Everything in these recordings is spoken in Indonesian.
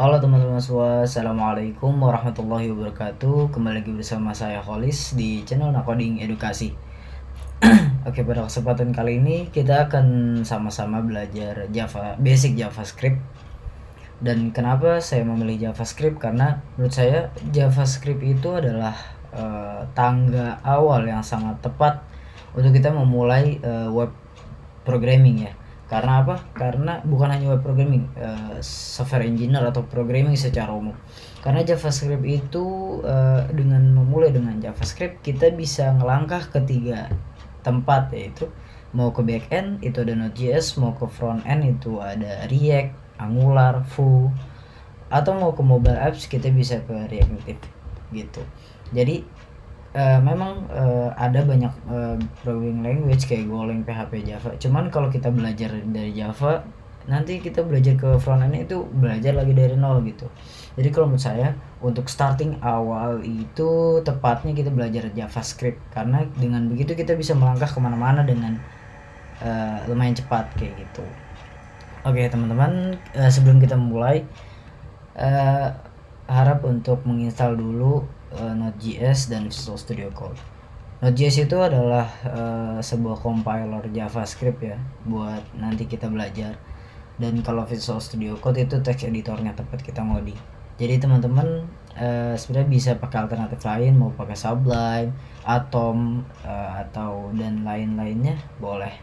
Halo teman-teman semua, Assalamualaikum warahmatullahi wabarakatuh. Kembali lagi bersama saya Kholis di channel Nakoding Edukasi. Oke, pada kesempatan kali ini kita akan sama-sama belajar basic JavaScript. Dan kenapa saya memilih JavaScript? Karena menurut saya JavaScript itu adalah tangga awal yang sangat tepat untuk kita memulai web programming ya. Karena apa? Karena bukan hanya web programming, software engineer atau programming secara umum. Karena JavaScript itu dengan memulai dengan JavaScript kita bisa ngelangkah ke tiga tempat, yaitu mau ke backend itu ada Node.js, mau ke frontend itu ada React, Angular, Vue, atau mau ke mobile apps kita bisa ke React Native gitu. Jadi memang ada banyak programming language kayak Golang, PHP, Java. Cuman kalau kita belajar dari Java, nanti kita belajar ke frontend itu belajar lagi dari nol gitu. Jadi kalau menurut saya untuk starting awal itu tepatnya kita belajar JavaScript, karena dengan begitu kita bisa melangkah kemana-mana dengan lumayan cepat kayak gitu. Oke teman-teman, sebelum kita mulai harap untuk menginstal dulu Node.js dan Visual Studio Code. Node.js itu adalah sebuah compiler JavaScript ya, buat nanti kita belajar. Dan kalau Visual Studio Code itu text editornya tempat kita ngoding. Jadi teman-teman sebenarnya bisa pakai alternatif lain, mau pakai Sublime, Atom, atau dan lain-lainnya boleh.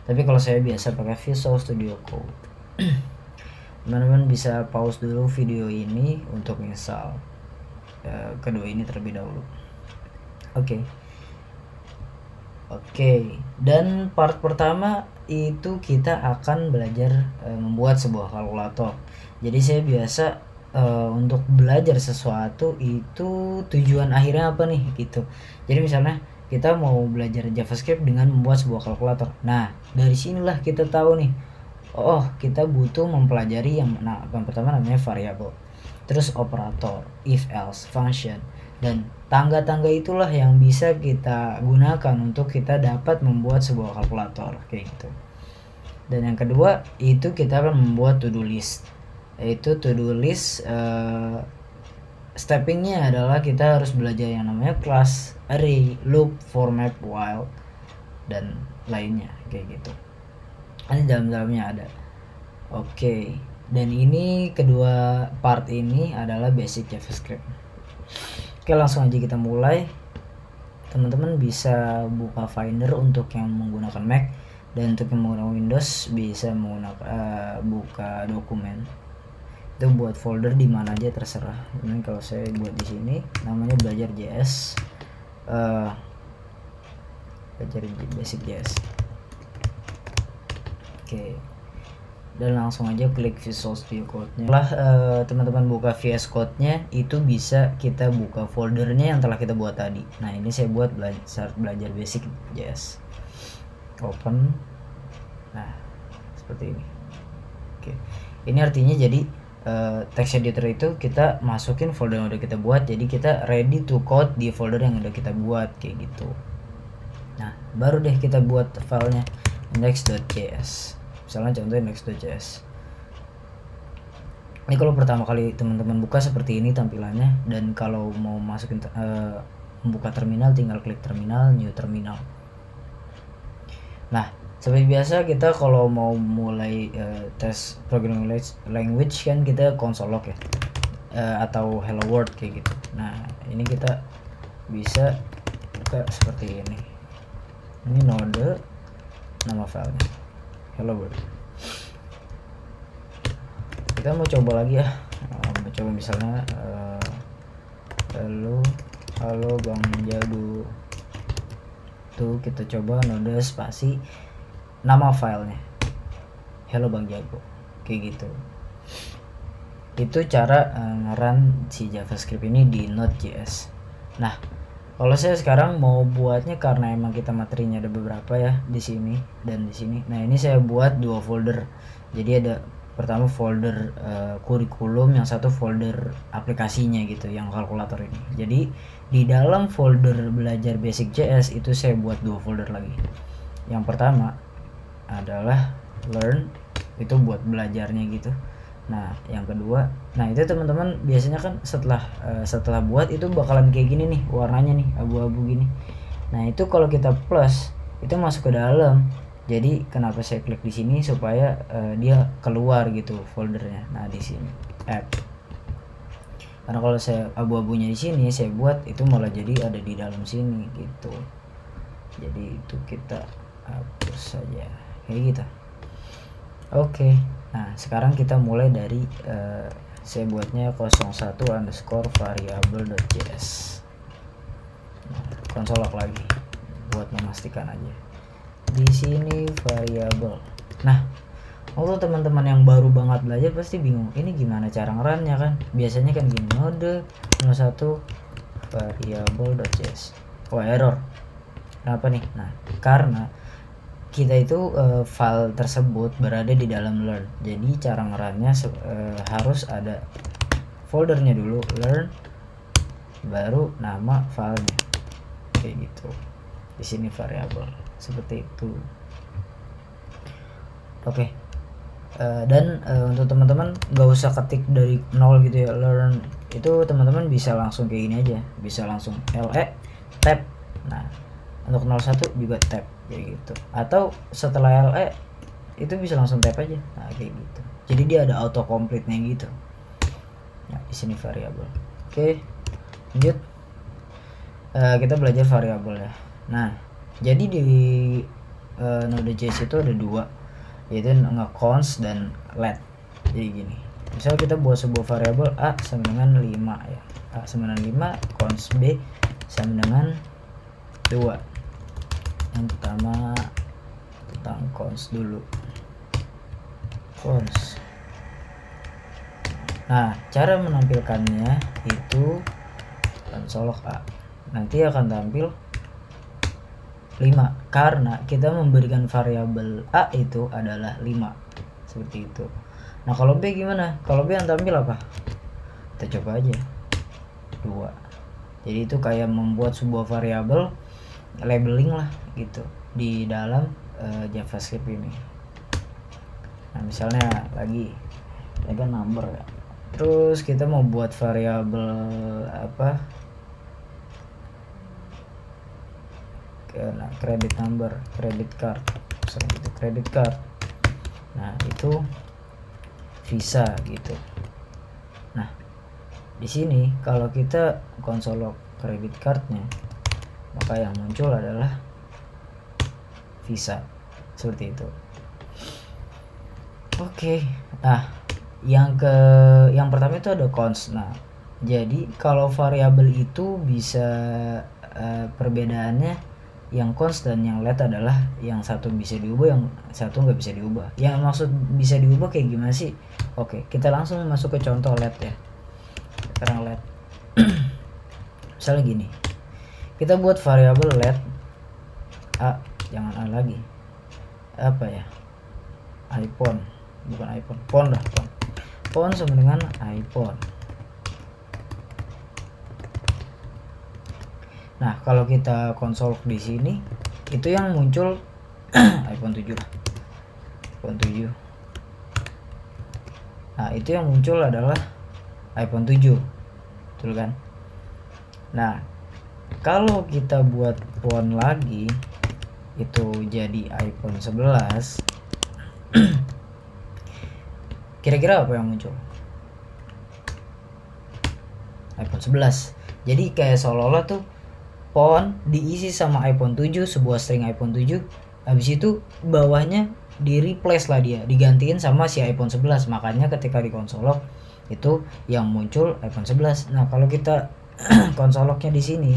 Tapi kalau saya biasa pakai Visual Studio Code. Teman-teman bisa pause dulu video ini untuk install kedua ini terlebih dahulu. Oke, dan part pertama itu kita akan belajar membuat sebuah kalkulator. Jadi saya biasa untuk belajar sesuatu itu tujuan akhirnya apa nih gitu. Jadi misalnya kita mau belajar JavaScript dengan membuat sebuah kalkulator. Nah, dari sinilah kita tahu nih, oh kita butuh mempelajari yang pertama namanya variabel, terus operator, if else, function, dan tangga-tangga itulah yang bisa kita gunakan untuk kita dapat membuat sebuah kalkulator kayak gitu. Dan yang kedua itu kita akan membuat to do list, yaitu to do list steppingnya adalah kita harus belajar yang namanya class, array, loop, format, while, dan lainnya kayak gitu. Ini dalam-dalamnya ada. Oke, dan ini kedua part ini adalah basic JavaScript. Oke, langsung aja kita mulai. Teman-teman bisa buka Finder untuk yang menggunakan Mac, dan untuk yang menggunakan Windows bisa menggunakan buka dokumen. Itu buat folder di mana aja terserah. Ini kalau saya buat di sini namanya belajar JS, belajar basic JS. Oke, dan langsung aja klik Visual Studio Code-nya. Setelah teman-teman buka VS Code-nya, itu bisa kita buka foldernya yang telah kita buat tadi. Nah, ini saya buat belajar basic JS. Open. Nah, seperti ini. Oke, ini artinya jadi text editor itu kita masukin folder yang udah kita buat, jadi kita ready to code di folder yang udah kita buat kayak gitu. Nah, baru deh kita buat filenya index.js. Misalnya contoh index.js. Ini kalau pertama kali teman-teman buka seperti ini tampilannya, dan kalau mau masukin membuka terminal tinggal klik terminal, new terminal. Nah, seperti biasa kita kalau mau mulai tes programming language kan kita console log ya, atau hello world kayak gitu. Nah, ini kita bisa buka seperti ini. Ini node, nama filenya hello world. Kita mau coba lagi ya, mau coba misalnya halo Bang Jago. Tuh kita coba node spasi nama filenya hello Bang Jago kayak gitu. Itu cara ngeran si JavaScript ini di Node.js. Nah, kalau saya sekarang mau buatnya, karena emang kita materinya ada beberapa ya di sini dan di sini. Nah, ini saya buat dua folder. Jadi ada pertama folder kurikulum, yang satu folder aplikasinya gitu, yang kalkulator ini. Jadi di dalam folder belajar basic JS itu saya buat dua folder lagi. Yang pertama adalah learn, itu buat belajarnya gitu. Nah yang kedua, nah itu teman-teman biasanya kan setelah buat itu bakalan kayak gini nih warnanya nih, abu-abu gini. Nah itu kalau kita plus itu masuk ke dalam. Jadi kenapa saya klik di sini supaya dia keluar gitu foldernya. Nah di sini app. Karena kalau saya abu-abunya di sini saya buat itu malah jadi ada di dalam sini gitu. Jadi itu kita hapus saja kayak gitu. Oke. Nah sekarang kita mulai dari saya buatnya 01 underscore variable.js. Nah, konsolok lagi buat memastikan aja. Di sini variable. Nah, untuk teman-teman yang baru banget belajar pasti bingung, ini gimana cara ngerannya kan? Biasanya kan gini, node 01 variable.js. Oh, error. Kenapa nih? Nah, karena kita itu file tersebut berada di dalam learn. Jadi cara ngerannya harus ada foldernya dulu, learn, baru nama filenya. Kayak gitu. Di sini variable seperti itu. Oke. Dan untuk teman-teman nggak usah ketik dari nol gitu ya, learn itu teman-teman bisa langsung kayak gini aja, bisa langsung le tab. Nah untuk 01 juga tab kayak gitu, atau setelah le itu bisa langsung tab aja. Nah kayak gitu, jadi dia ada auto complete nya gitu. Nah di sini variabel. Oke lanjut, kita belajar variabel ya. Nah jadi di Node.js itu ada dua, yaitu nge-const dan let. Jadi gini, misal kita buat sebuah variabel a sama dengan 5 ya, a sama dengan 5, const b sama dengan 2. Yang pertama tentang const dulu, const. Nah cara menampilkannya itu konsolok a, nanti akan tampil 5 karena kita memberikan variabel a itu adalah 5 seperti itu. Nah kalau b gimana? Kalau b yang tampil apa? Kita coba aja 2. Jadi itu kayak membuat sebuah variabel labeling lah gitu di dalam JavaScript ini. Nah misalnya lagi kan number ya, terus kita mau buat variabel apa, nah credit number, credit card, misalnya gitu, credit card. Nah itu Visa gitu. Nah di sini kalau kita konsolok credit cardnya, maka yang muncul adalah Visa seperti itu. Oke. Nah yang pertama itu ada const. Nah jadi kalau variabel itu bisa perbedaannya, yang const dan yang let adalah yang satu bisa diubah, yang satu nggak bisa diubah. Yang maksud bisa diubah kayak gimana sih? Oke, kita langsung masuk ke contoh let ya. Sekarang let. Misalnya gini, kita buat variabel let a, jangan a lagi, apa ya, iPhone, bukan iPhone, phone dah, phone sama dengan iPhone. Nah kalau kita konsol di sini itu yang muncul iPhone 7 lah, iPhone 7. Nah itu yang muncul adalah iPhone 7, betul kan? Nah kalau kita buat font lagi itu jadi iPhone 11, kira-kira apa yang muncul? iPhone 11. Jadi kayak seolah-olah tuh font diisi sama iPhone 7, sebuah string iPhone 7, habis itu bawahnya di replace lah, dia digantiin sama si iPhone 11. Makanya ketika di konsolok itu yang muncul iPhone 11. Nah kalau kita konsoloknya di sini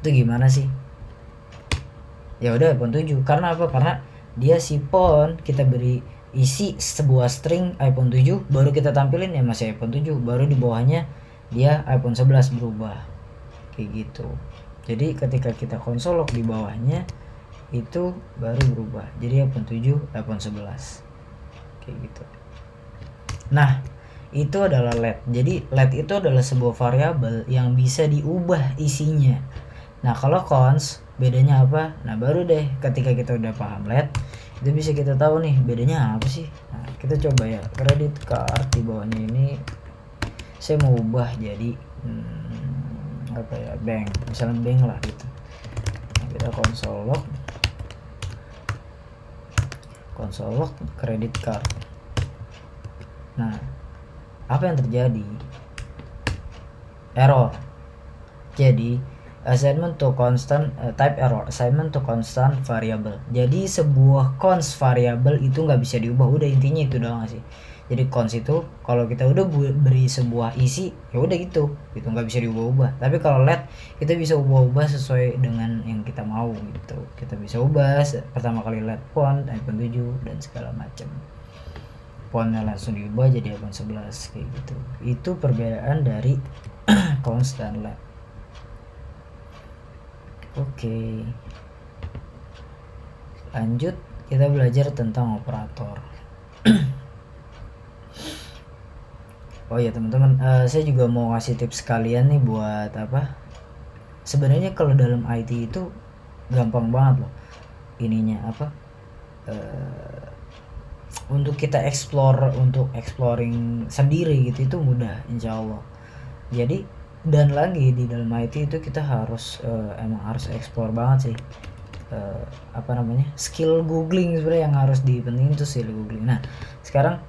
itu gimana sih? Ya udah iPhone 7. Karena apa? Karena dia si font kita beri isi sebuah string iPhone 7, baru kita tampilin ya masih iPhone 7, baru di bawahnya dia iPhone 11 berubah kayak gitu. Jadi ketika kita konsolok di bawahnya itu baru berubah jadi iPhone 7, iPhone 11 kayak gitu. Nah itu adalah let. Jadi let itu adalah sebuah variabel yang bisa diubah isinya. Nah kalau const bedanya apa? Nah baru deh ketika kita udah paham let, Itu bisa kita tahu nih bedanya apa sih. Nah, kita coba ya, credit card di bawahnya ini saya mau ubah jadi apa ya, bank, misalnya bank lah gitu. Nah, kita console log credit card. Nah, apa yang terjadi? Error. Jadi assignment to constant type error, assignment to constant variable. Jadi sebuah const variable itu nggak bisa diubah, udah intinya itu doang sih. Jadi const itu kalau kita udah beri sebuah isi ya udah gitu nggak bisa diubah-ubah. Tapi kalau let kita bisa ubah-ubah sesuai dengan yang kita mau gitu. Kita bisa ubah pertama kali let font icon 7 dan segala macam. Fontnya langsung diubah jadi icon 11 kayak gitu. Itu perbedaan dari const dan let. Oke, lanjut kita belajar tentang operator. Oh ya teman-teman, saya juga mau ngasih tips kalian nih buat apa. Sebenarnya kalau dalam IT itu gampang banget loh ininya apa, untuk kita exploring sendiri gitu itu mudah insya Allah. Jadi dan lagi di dalam IT itu kita harus emang harus explore banget sih, apa namanya, skill googling sebenarnya yang harus dipentingin tuh skill googling. Nah sekarang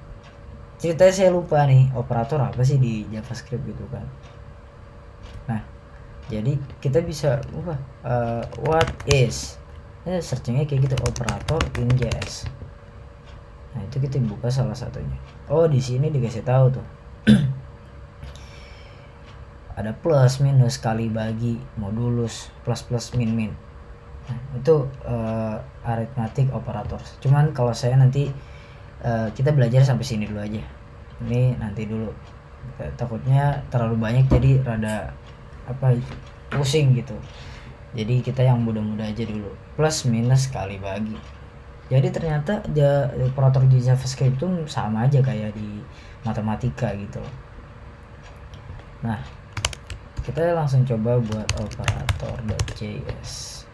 ceritanya saya lupa nih operator apa sih di JavaScript gitu kan. Nah jadi kita bisa what is searchingnya kayak gitu, operator in JS. Nah itu kita buka salah satunya. Oh di sini dikasih tahu tuh ada plus minus kali bagi modulus plus plus min min. Nah, itu arithmetic operators. Cuman kalau saya nanti kita belajar sampai sini dulu aja. Ini nanti dulu. Takutnya terlalu banyak jadi rada apa pusing gitu. Jadi kita yang mudah-mudah aja dulu. Plus minus kali bagi. Jadi ternyata operator di JavaScript itu sama aja kayak di matematika gitu. Nah, kita langsung coba buat operator.js.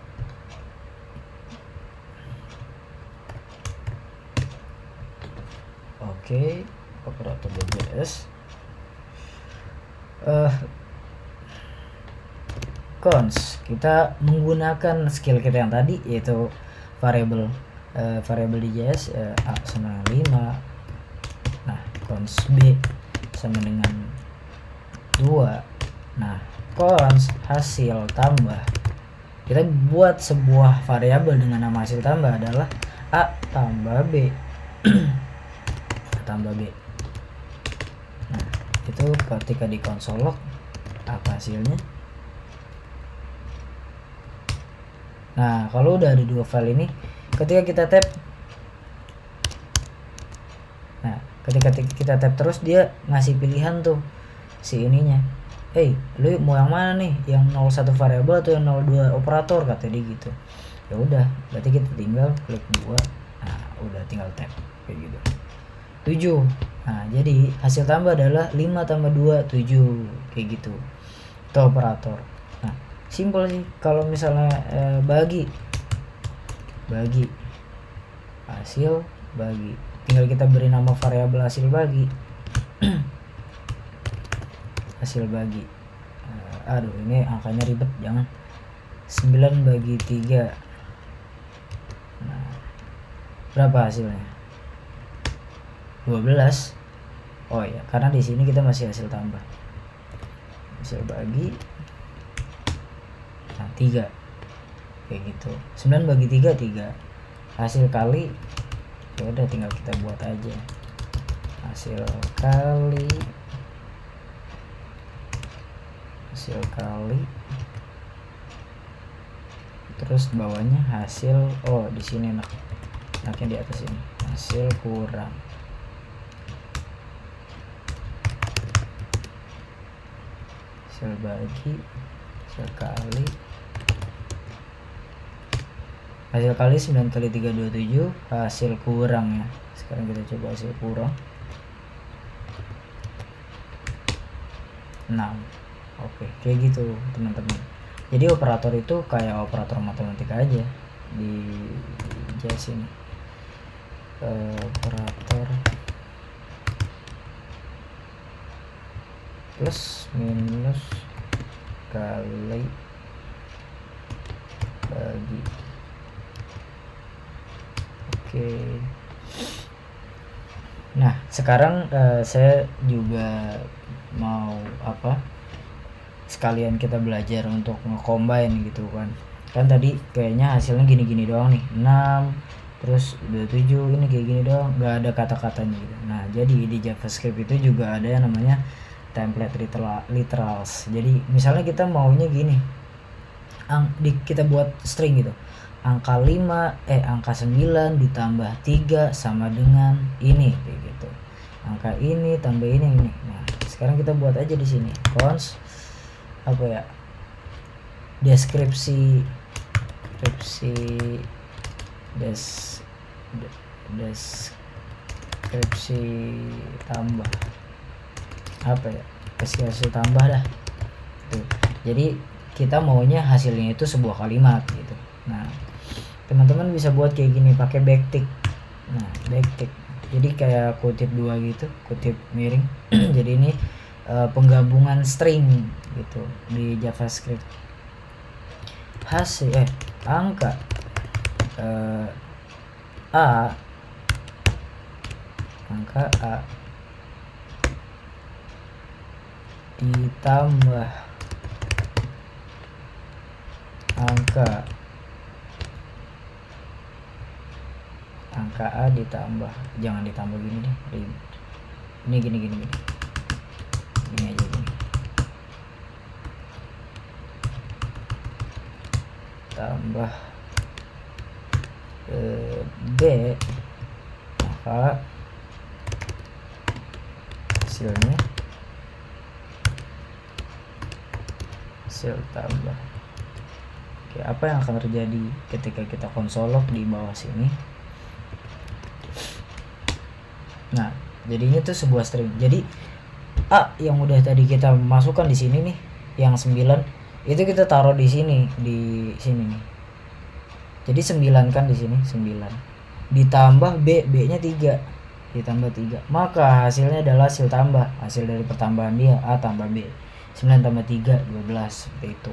Oke, operator.js. Cons, kita menggunakan skill kita yang tadi yaitu variable di JS A sama 5. Nah, cons B sama dengan 2. Nah, cons hasil tambah. Kita buat sebuah variabel dengan nama hasil tambah adalah A tambah B. A tambah B. Nah, itu ketika di console log apa hasilnya? Nah, kalau udah ada dua file ini, ketika kita tab, nah, ketika kita tab terus dia ngasih pilihan tuh si ininya. Hey, lu mau yang mana nih? Yang 01 variabel atau yang 02 operator, kata dia gitu. Ya udah, berarti kita tinggal klik 2. Nah, udah tinggal tab kayak gitu. 7. Nah, jadi hasil tambah adalah 5 tambah 2 7 kayak gitu. Itu operator. Nah, simpel sih. Kalau misalnya bagi hasil bagi, tinggal kita beri nama variabel hasil bagi. Hasil bagi, aduh ini angkanya ribet, jangan. 9 bagi 3. Nah, berapa hasilnya? 12. Oh ya, karena di sini kita masih hasil tambah. Hasil bagi, nah 3 kayak gitu. 9 bagi 3 3. Hasil kali, ya udah tinggal kita buat aja. Hasil kali terus bawahnya hasil, oh di sini enaknya di atas ini, hasil kurang. Hasil bagi, hasil kali 9 kali 3 27, hasil kurang ya. Sekarang kita coba hasil kurang 6. Oke, kayak gitu teman-teman. Jadi operator itu kayak operator matematika aja di JS ini. operator plus minus kali bagi. Oke. Nah sekarang saya juga mau sekalian kita belajar untuk nge-combine gitu kan tadi kayaknya hasilnya gini-gini doang nih, 6 terus 27 ini kayak gini doang, nggak ada kata-katanya gitu. Nah jadi di JavaScript itu juga ada yang namanya template literals. Jadi misalnya kita maunya gini, kita buat string gitu, angka 9 ditambah 3 sama dengan ini kayak gitu, angka ini tambah ini. Nah sekarang kita buat aja di sini cons deskripsi tambah deskripsi tambah dah tuh. Jadi kita maunya hasilnya itu sebuah kalimat gitu. Nah teman-teman bisa buat kayak gini pakai backtick. Nah backtick jadi kayak kutip dua gitu, kutip miring. Jadi ini penggabungan string gitu di JavaScript. Hasil angka A ditambah angka A ditambah, jangan ditambah gini deh, ini gini aja gini, tambah B, maka hasilnya hasil tambah. Oke, apa yang akan terjadi ketika kita konsol log di bawah sini? Nah jadinya tuh sebuah string. Jadi A yang udah tadi kita masukkan di sini nih, yang 9 itu kita taruh di sini nih. Jadi 9 kan di sini 9 ditambah B-nya 3 ditambah 3, maka hasilnya adalah hasil tambah, hasil dari pertambahan dia A tambah B. 9 tambah 3 12 seperti itu.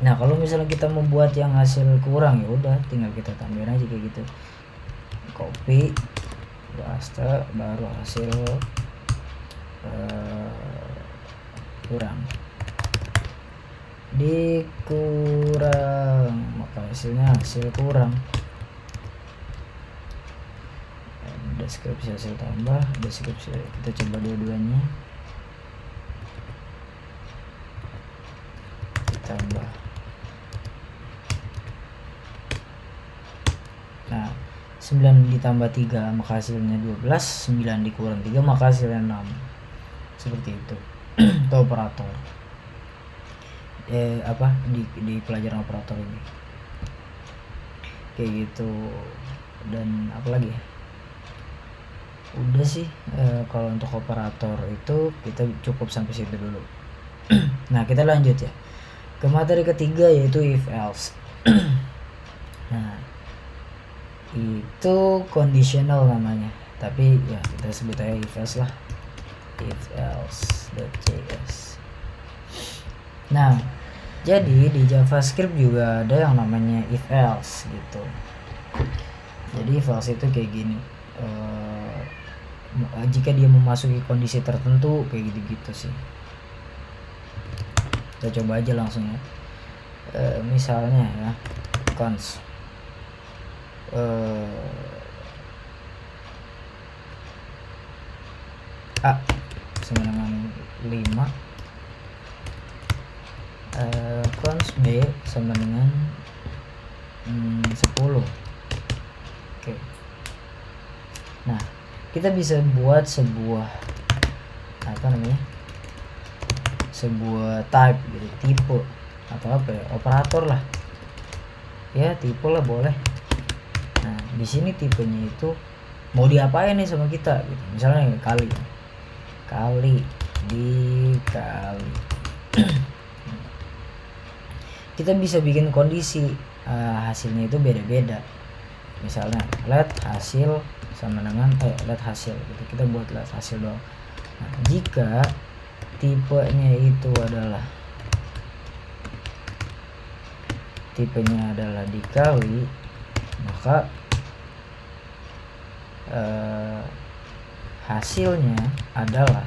Nah kalau misalnya kita membuat yang hasil kurang, ya udah tinggal kita tambahin aja kayak gitu, copy paste, baru hasil kurang dikurang, maka hasilnya hasil kurang. Deskripsi hasil tambah, deskripsi kita coba dua-duanya, ditambah. Nah 9 ditambah 3 maka hasilnya 12, 9 dikurang 3 maka hasilnya 6, seperti itu. Itu operator di pelajaran operator ini kayak gitu. Dan apa lagi ya, udah sih. Kalau untuk operator itu kita cukup sampai situ dulu. Nah kita lanjut ya ke materi ketiga, yaitu if else. Nah itu conditional namanya, tapi ya kita sebut aja if else lah, if else.js. Nah jadi di JavaScript juga ada yang namanya if else gitu. Jadi if else itu kayak gini, jika dia memasuki kondisi tertentu kayak gitu-gitu sih. Kita coba aja langsung ya. Misalnya ya cons A sama dengan 5, cons B sama dengan 10. Oke. Nah kita bisa buat sebuah sebuah type gitu, tipe atau operator lah ya, tipe lah boleh. Nah di sini tipenya itu mau diapain nih sama kita gitu, misalnya kali dikali. Kita bisa bikin kondisi hasilnya itu beda-beda. Misalnya let hasil sama dengan let hasil gitu, kita buat let hasil doang. Nah, jika tipenya itu adalah dikali, maka hasilnya adalah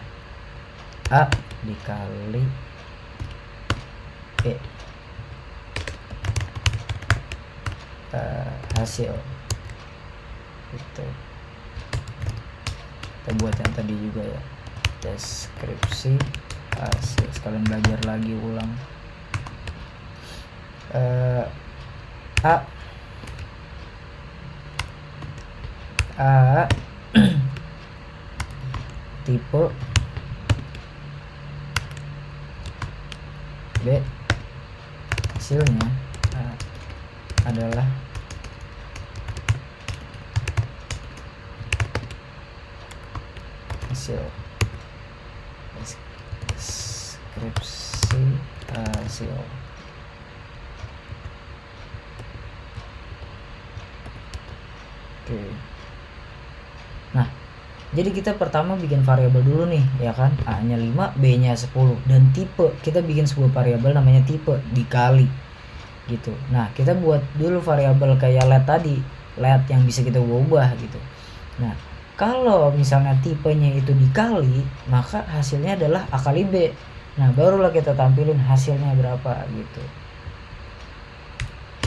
A dikali B. Hasil itu kita buat yang tadi juga ya, deskripsi hasil, sekalian belajar lagi ulang. A tipe, B hasilnya adalah hasil, deskripsi hasil. Oke. Nah, jadi kita pertama bikin variabel dulu nih, ya kan? A-nya 5, B-nya 10, dan tipe. Kita bikin sebuah variabel namanya tipe dikali gitu. Nah, kita buat dulu variabel kayak let tadi, let yang bisa kita ubah gitu. Nah, kalau misalnya tipenya itu dikali, maka hasilnya adalah A kali B. Nah, barulah kita tampilin hasilnya berapa gitu.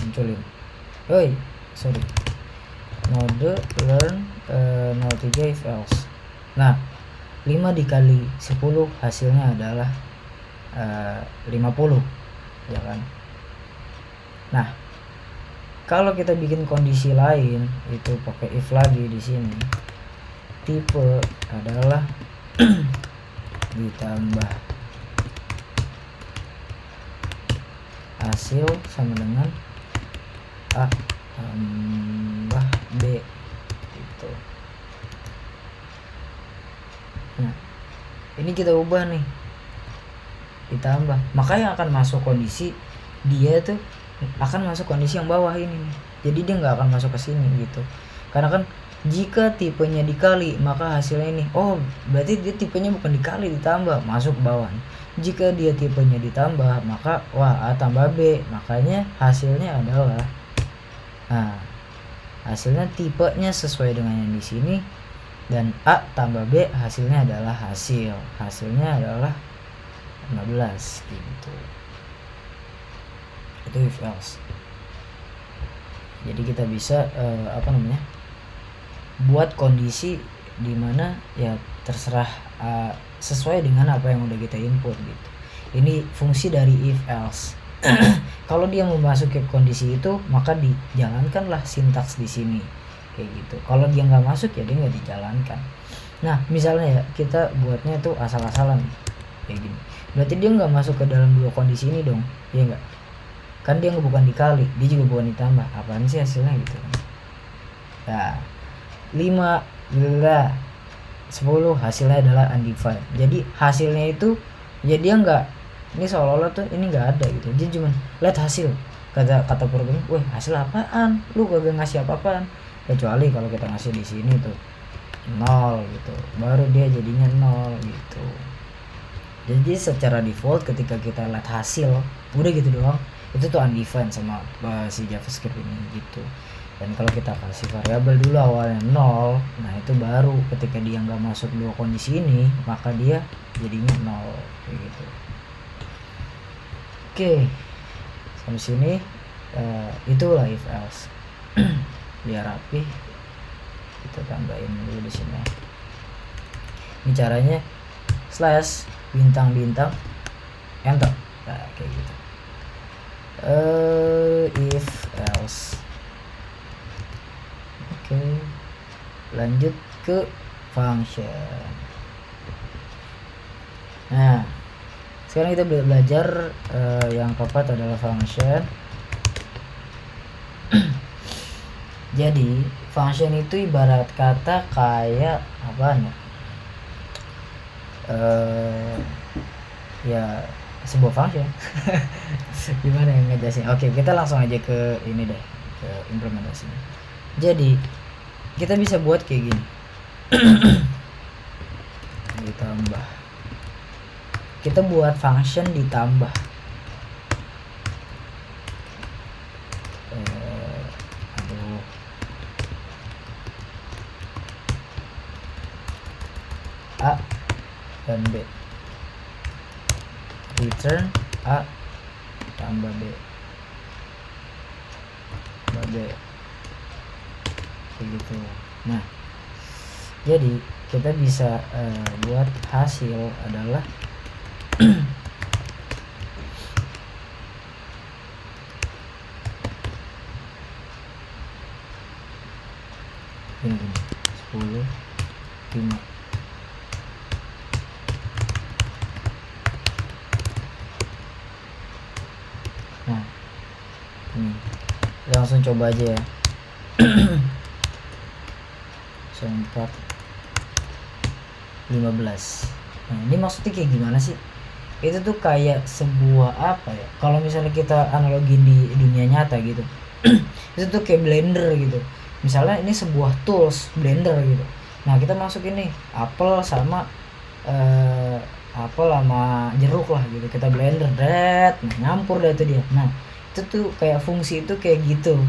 Munculin. Mode learn 03 if else. Nah, 5 dikali 10 hasilnya adalah 50, ya kan? Nah, kalau kita bikin kondisi lain itu pakai if lagi di sini. Tipe adalah ditambah hasil sama dengan A tambah B gitu. Nah, ini kita ubah nih, ditambah, maka yang akan masuk kondisi dia tuh akan masuk kondisi yang bawah ini nih. Jadi dia nggak akan masuk ke sini gitu. Karena kan jika tipenya dikali, maka hasilnya ini. Oh, berarti dia tipenya bukan dikali, ditambah, masuk ke bawah nih. Jika dia tipenya ditambah, maka A tambah B. Makanya hasilnya adalah hasilnya tipenya sesuai dengan yang di sini, dan A tambah B hasilnya adalah hasilnya adalah 15 gitu. Itu if else. Jadi kita bisa buat kondisi dimana ya terserah sesuai dengan apa yang udah kita input gitu. Ini fungsi dari if else. Kalau dia memasuki kondisi itu, maka dijalankanlah sintaks di sini kayak gitu. Kalau dia nggak masuk ya dia nggak dijalankan. Nah, misalnya ya kita buatnya tuh asal-asalan kayak gini, berarti dia nggak masuk ke dalam dua kondisi ini dong, ya nggak? Kan dia bukan dikali, dia juga bukan ditambah. Apaan sih hasilnya gitu? Nah, 5 10 hasilnya adalah undefined. Jadi hasilnya itu ya dia nggak, ini seolah-olah tuh ini nggak ada gitu. Dia cuma lihat hasil, kata program, wah hasil apaan? Lu kagak ngasih apa-apaan. Kecuali kalau kita ngasih di sini tuh 0 gitu, baru dia jadinya 0 gitu. Jadi secara default ketika kita lihat hasil udah gitu doang, itu tuh undefined sama si JavaScript ini gitu. Dan kalau kita kasih variabel dulu awalnya 0, nah itu baru ketika dia nggak masuk dua kondisi ini, maka dia jadinya 0 kayak gitu. Oke, sampai sini itulah if else. Biar rapi, kita tambahin dulu di sini. Ini caranya slash bintang-bintang enter, nah kayak gitu. If else. Oke, lanjut ke function. Nah, sekarang kita belajar yang keempat adalah function. Jadi function itu ibarat kata kayak apaan ya? Ya sebuah function. Gimana yang ngejelasin? Oke, kita langsung aja ke ini deh, ke implementasinya. Jadi kita bisa buat kayak gini. Ditambah, kita buat function ditambah. A dan B, return A tambah B begitu. Nah, jadi kita bisa buat hasil adalah ini 10 5. Nah, ini langsung coba aja ya. 4 15. Nah, ini maksudnya kayak gimana sih? Itu tuh kayak sebuah apa ya, kalau misalnya kita analogin di dunia nyata gitu. Itu tuh kayak blender gitu. Misalnya ini sebuah tools blender gitu. Nah, kita masukin nih apel sama apel sama jeruk lah gitu, kita blender, nah nyampur dah itu dia. Nah, itu tuh kayak fungsi itu kayak gitu.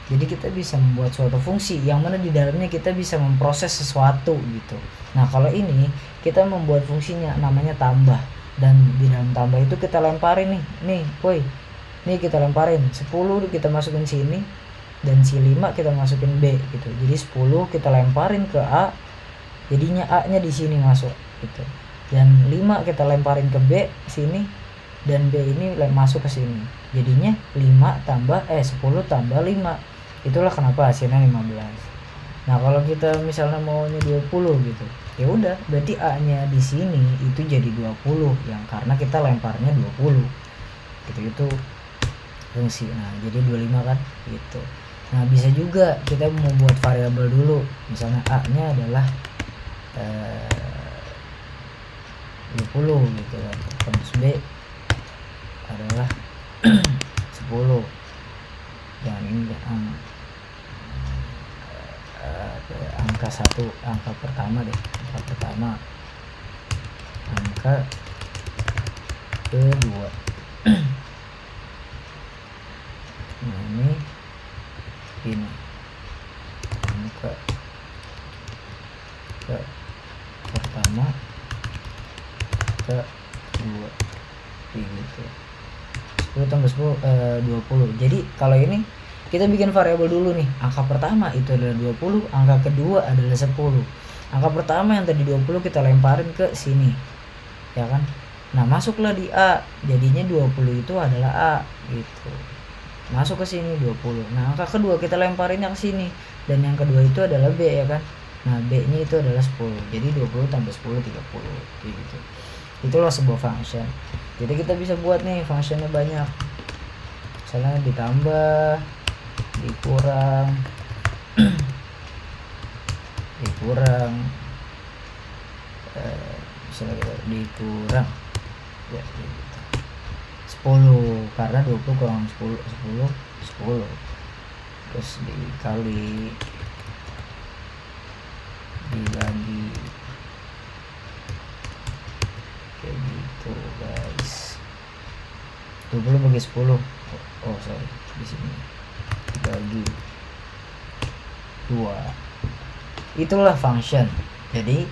Jadi kita bisa membuat suatu fungsi yang mana di dalamnya kita bisa memproses sesuatu gitu. Nah, kalau ini kita membuat fungsinya namanya tambah, dan di dalam tambah itu kita lemparin nih woi, nih kita lemparin 10 kita masukin sini, dan si 5 kita masukin B gitu. Jadi 10 kita lemparin ke A, jadinya A nya di sini masuk gitu. Dan 5 kita lemparin ke B sini, dan B ini masuk ke sini. Jadinya 10 tambah 5. Itulah kenapa hasilnya 15. Nah, kalau kita misalnya maunya 20 gitu, ya udah berarti A-nya di sini itu jadi 20 yang karena kita lemparnya 20. Gitu itu fungsi. Nah, jadi 25 kan gitu. Nah, bisa juga kita mau buat variabel dulu. Misalnya A-nya adalah 20 gitu kan. Terus B adalah 10. Dan ini angka 1, angka pertama deh, angka kedua. Nah, ini angka ke pertama, ke kedua gitu. 10 tambah 10 20. Jadi kalau ini kita bikin variabel dulu nih. Angka pertama itu adalah 20, angka kedua adalah 10. Angka pertama yang tadi 20 kita lemparin ke sini. Ya kan? Nah, masuklah di A. Jadinya 20 itu adalah A gitu. Masuk ke sini 20. Nah, angka kedua kita lemparinnya ke sini, dan yang kedua itu adalah B ya kan? Nah, B-nya itu adalah 10. Jadi 20 tambah 10 30 gitu. Itulah sebuah function. Jadi kita bisa buat nih functionnya banyak. Misalnya ditambah, dikurang, misalnya dikurang ya gitu. 10 karena 20 kurang 10 terus dikali, dibagi kayak gitu guys. 20 bagi 10, oh sorry, di sini bagi 2. Itulah function. Jadi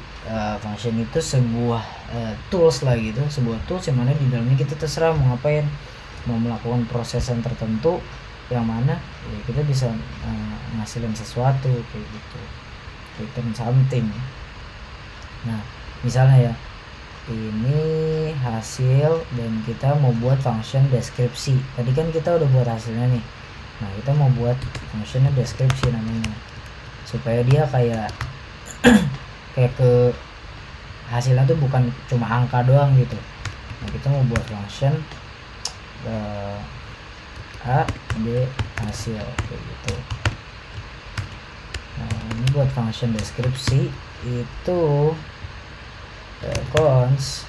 function itu sebuah tools lah gitu, sebuah tools yang mana di dalamnya kita terserah mau ngapain, mau melakukan prosesan tertentu yang mana ya kita bisa ngasilin sesuatu kayak gitu, return something. Nah, misalnya ya ini hasil dan kita mau buat function deskripsi. Tadi kan kita udah buat hasilnya nih. Nah, kita mau buat functionnya deskripsi namanya, supaya dia kayak kayak ke hasilnya tuh bukan cuma angka doang gitu. Nah, kita mau buat function A B hasil kayak gitu. Nah, ini buat function deskripsi itu cons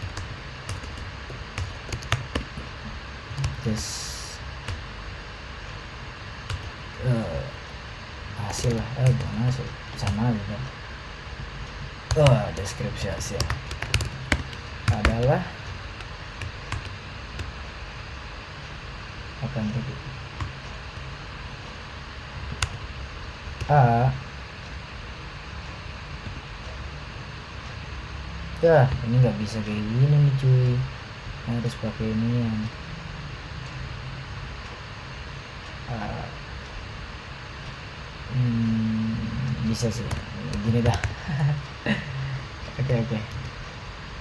hasil lah, bukan hasil, sama aja kan. Deskripsi hasil adalah apa yang tadi, A. Ini nggak bisa kayak gini nih cuy, harus pakai ini yang bisa sih gini dah. Oke.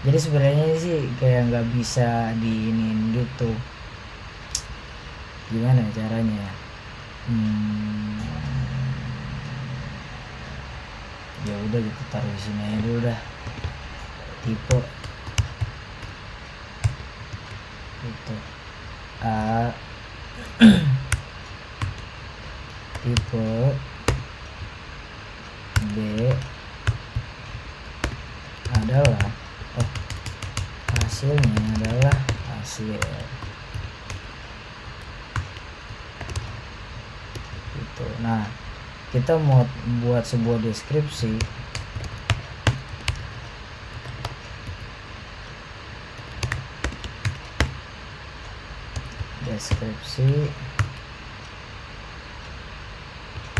Jadi sebenarnya sih kayak nggak bisa diinin gitu, gimana caranya? Ya udah gitu, taruh di sini aja dulu dah, tipe itu A. Tipe B adalah hasilnya adalah hasil gitu. Nah, kita mau buat sebuah deskripsi.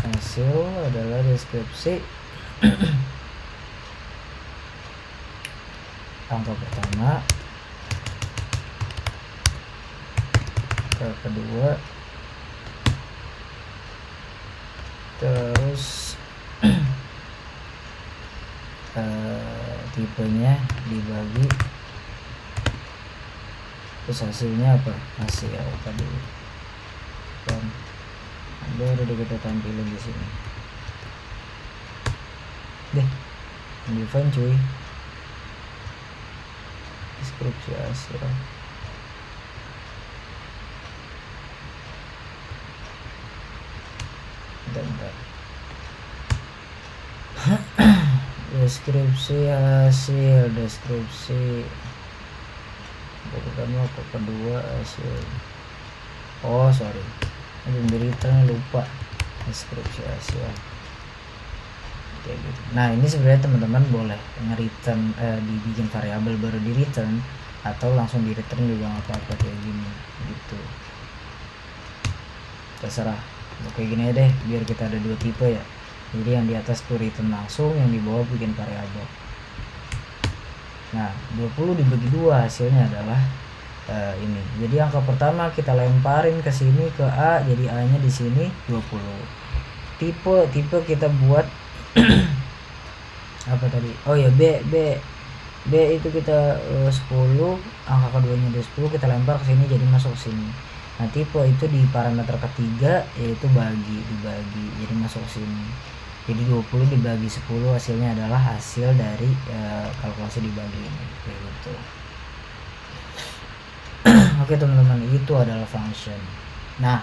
Hasil adalah deskripsi angka pertama, angka kedua, terus tipenya dibagi, terus hasilnya apa? Hasil tadi kan udah kita tampilin di sini deh, define cuy, deskripsi hasil. Bentar. Deskripsi hasil, deskripsi pertama ke kedua hasil. Sorry, belum di return, lupa deskripsi hasil kayak gitu. Nah, ini sebenarnya teman-teman boleh nge-return, dibikin variabel baru di return, atau langsung di return juga nggak apa-apa kayak gini gitu, terserah. Kayak gini aja deh, biar kita ada dua tipe ya. Jadi yang di atas tuh return langsung, yang di bawah bikin variabel. Nah, 20 dibagi 2 hasilnya adalah ini. Jadi angka pertama kita lemparin ke sini, ke A, jadi A nya di sini 20. Tipe kita buat apa tadi? B itu kita 10, angka keduanya dari 10 kita lempar ke sini, jadi masuk ke sini. Nah, tipe itu di parameter ketiga yaitu dibagi, jadi masuk ke sini. Jadi 20 dibagi 10 hasilnya adalah hasil dari kalkulasi dibagi ini, kayak gitu. Oke teman-teman, itu adalah function. Nah,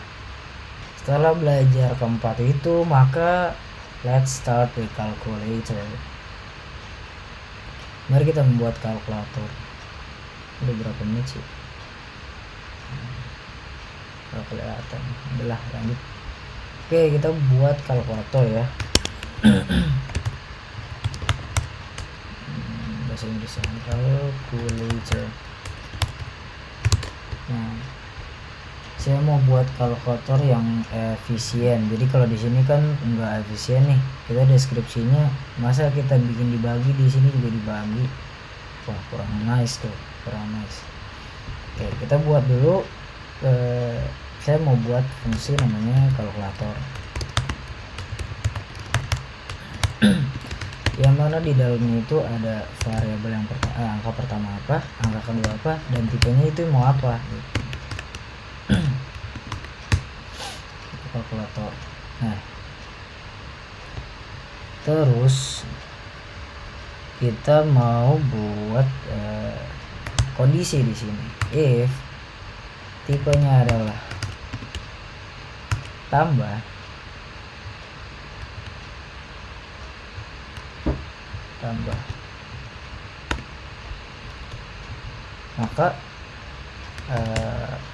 setelah belajar keempat itu, maka let's start the calculator. Mari kita membuat kalkulator. Udah berapa menit sih? Gak kelihatan. Udahlah, lanjut. Oke, kita buat kalkulator ya. Bahasa Inggrisnya calculator. Nah, saya mau buat kalkulator yang efisien. Jadi kalau di sini kan nggak efisien nih. Kita deskripsinya, masa kita bikin dibagi, di sini juga dibagi. Wah, kurang nice tuh, kurang nice. Oke, kita buat dulu. Saya mau buat fungsi namanya kalkulator. Yang mana di dalamnya itu ada variabel yang angka pertama apa, angka kedua apa, dan tipenya itu mau apa gitu. Kalkulator. Nah, terus kita mau buat kondisi di sini. If tipenya adalah tambah, maka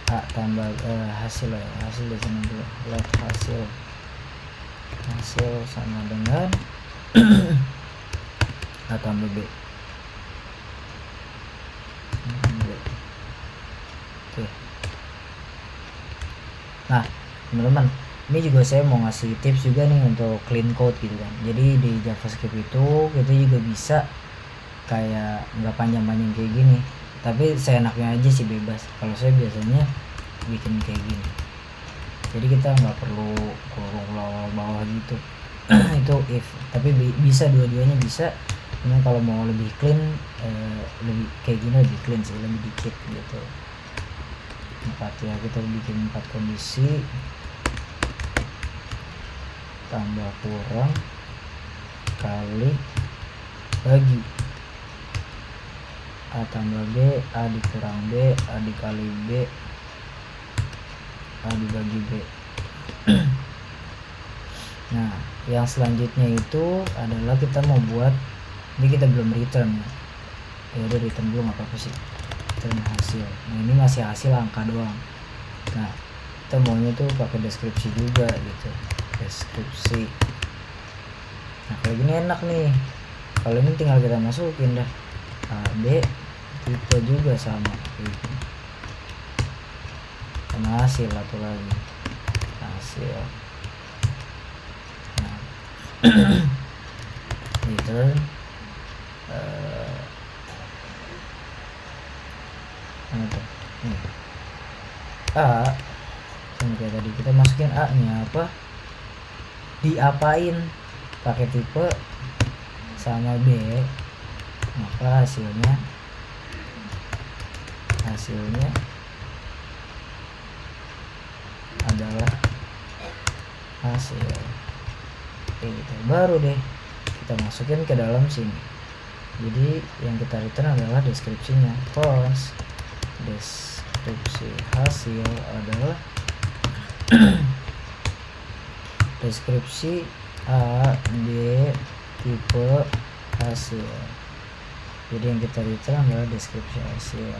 A tambah hasil di sini dulu, let hasil hasil sama dengan A tambah B. Oke. Nah teman-teman, ini juga saya mau ngasih tips juga nih untuk clean code gitu kan. Jadi di JavaScript itu kita juga bisa kayak nggak panjang-panjang kayak gini, tapi saya enaknya aja sih, bebas. Kalau saya biasanya bikin kayak gini, jadi kita nggak perlu kurung bawah gitu. Itu if, tapi bisa dua-duanya bisa. Cuman kalau mau lebih clean, lebih kayak gini lebih clean sih, lebih dikit gitu. 4 ya, kita bikin 4 kondisi tambah kurang kali bagi A tambah B, A dikurang B, A dikali B, A dibagi B. Nah yang selanjutnya itu adalah kita mau buat, ini kita belum return ya, udah return belum apa sih, return hasil. Nah ini masih hasil angka doang. Nah kita maunya tuh pakai deskripsi juga gitu, deskripsi. Nah kayak gini enak nih, kalau ini tinggal kita masukin dah A, B, tipe juga sama gitu. Sama hasil atau lagi hasil. Nah return mana tuh nih A, sama kayak tadi kita masukin A nya apa, diapain, pakai tipe sama B, maka hasilnya adalah hasil. Oke, gitu. Baru deh kita masukin ke dalam sini. Jadi yang kita return adalah deskripsinya. Cons deskripsi hasil adalah deskripsi A, B, tipe hasil. Jadi yang kita return adalah deskripsi hasil.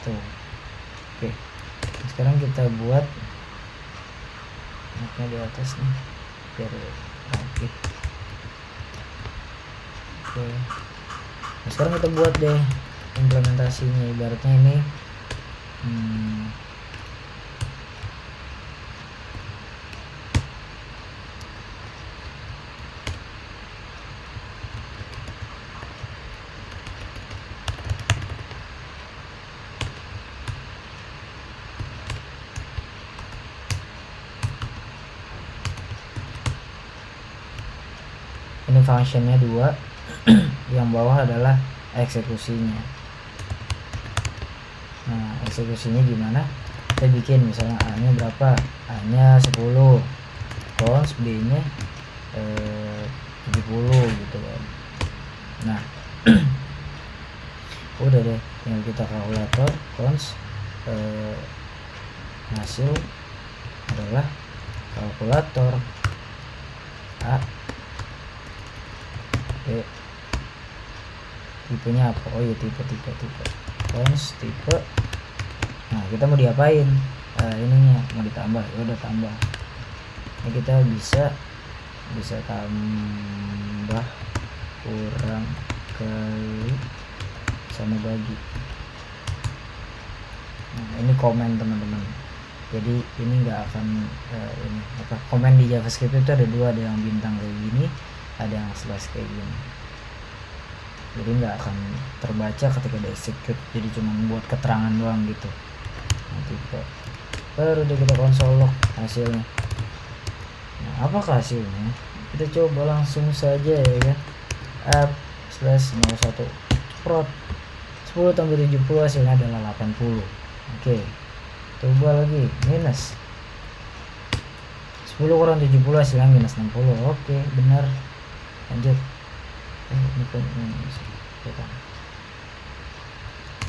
Tuh. Oke. Sekarang kita buat di atas nih biar rapi. Oke. Nah, sekarang kita buat deh implementasinya. Ibaratnya ini functionnya 2, yang bawah adalah eksekusinya. Nah eksekusinya gimana, kita bikin misalnya A nya berapa, A nya 10, cons B nya 70 gitu kan. Nah udah deh, yang kita kalkulator cons hasil adalah kalkulator A, tipenya apa, oh iya tipe cons tipe. Nah kita mau diapain, ininya mau ditambah, ya udah tambah. Ini kita bisa tambah kurang kali sama bagi. Nah ini komen teman-teman, jadi ini nggak akan ini apa, komen di JavaScript itu ada dua, ada yang bintang kayak gini, ada yang slash kayak gini. Jadi nggak akan terbaca ketika di execute, jadi cuma buat keterangan doang gitu. Nah tipe, baru deh kita konsol log hasilnya. Nah apakah hasilnya, kita coba langsung saja ya kan, app slash 01 prot 10 tambah 70 hasilnya adalah 80. Oke, coba lagi minus 10 kurang 70 hasilnya minus 60. Oke benar, lanjut. Ini pun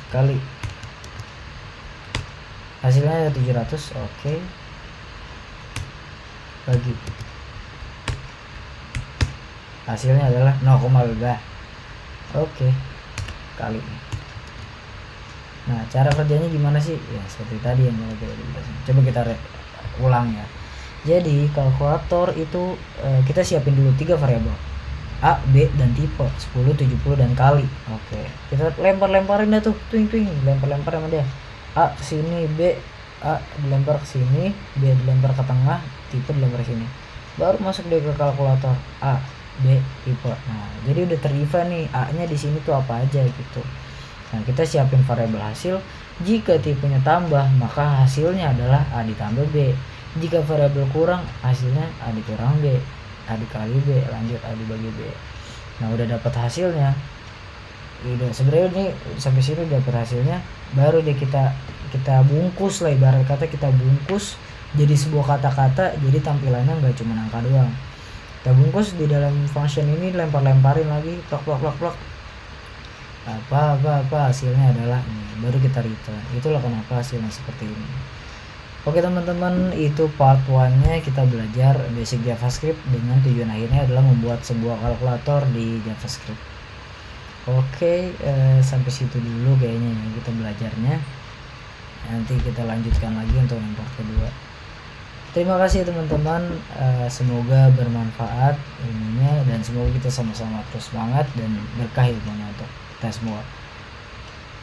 kali hasilnya 700. Oke, bagi hasilnya adalah 0,2. Oke, kali Nah, cara kerjanya gimana sih? Ya seperti tadi yang kita jelasin. Coba kita ulang ya. Jadi kalkulator itu kita siapin dulu 3 variabel. A, B, dan tipe 10, 70, dan kali. Oke, kita lempar-lemparin dah tuh, twing, lempar-lempar sama dia. A ke sini, B, A dilempar ke sini, B dilempar ke tengah, tipe dilempar ke sini. Baru masuk dia ke kalkulator. A, B, tipe. Nah, jadi udah terdefine nih A-nya di sini tuh apa aja gitu. Nah, kita siapin variabel hasil. Jika tipenya tambah, maka hasilnya adalah A ditambah B. Jika variabel kurang, hasilnya A dikurang B. A dikali B, lanjut A dibagi B. Nah, udah dapat hasilnya. Udah sebenarnya ini sampai sini udah dapat hasilnya, baru deh kita bungkus lah, ibarat kata kita bungkus jadi sebuah kata-kata, jadi tampilannya nggak cuma angka doang. Kita bungkus di dalam function ini, lempar-lemparin lagi, plak. Apa hasilnya adalah ini, baru kita return. Itulah kenapa hasilnya seperti ini. Oke teman-teman, itu part 1-nya kita belajar basic JavaScript dengan tujuan akhirnya adalah membuat sebuah kalkulator di JavaScript. Oke, sampai situ dulu kayaknya ya kita belajarnya. Nanti kita lanjutkan lagi untuk yang part kedua. Terima kasih teman-teman, semoga bermanfaat ilmunya dan semoga kita sama-sama terus semangat dan berkah ilmunya untuk kita semua.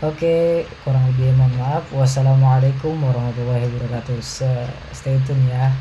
Oke, kurang lebih mohon maaf. Wassalamualaikum warahmatullahi wabarakatuh. Stay tune ya.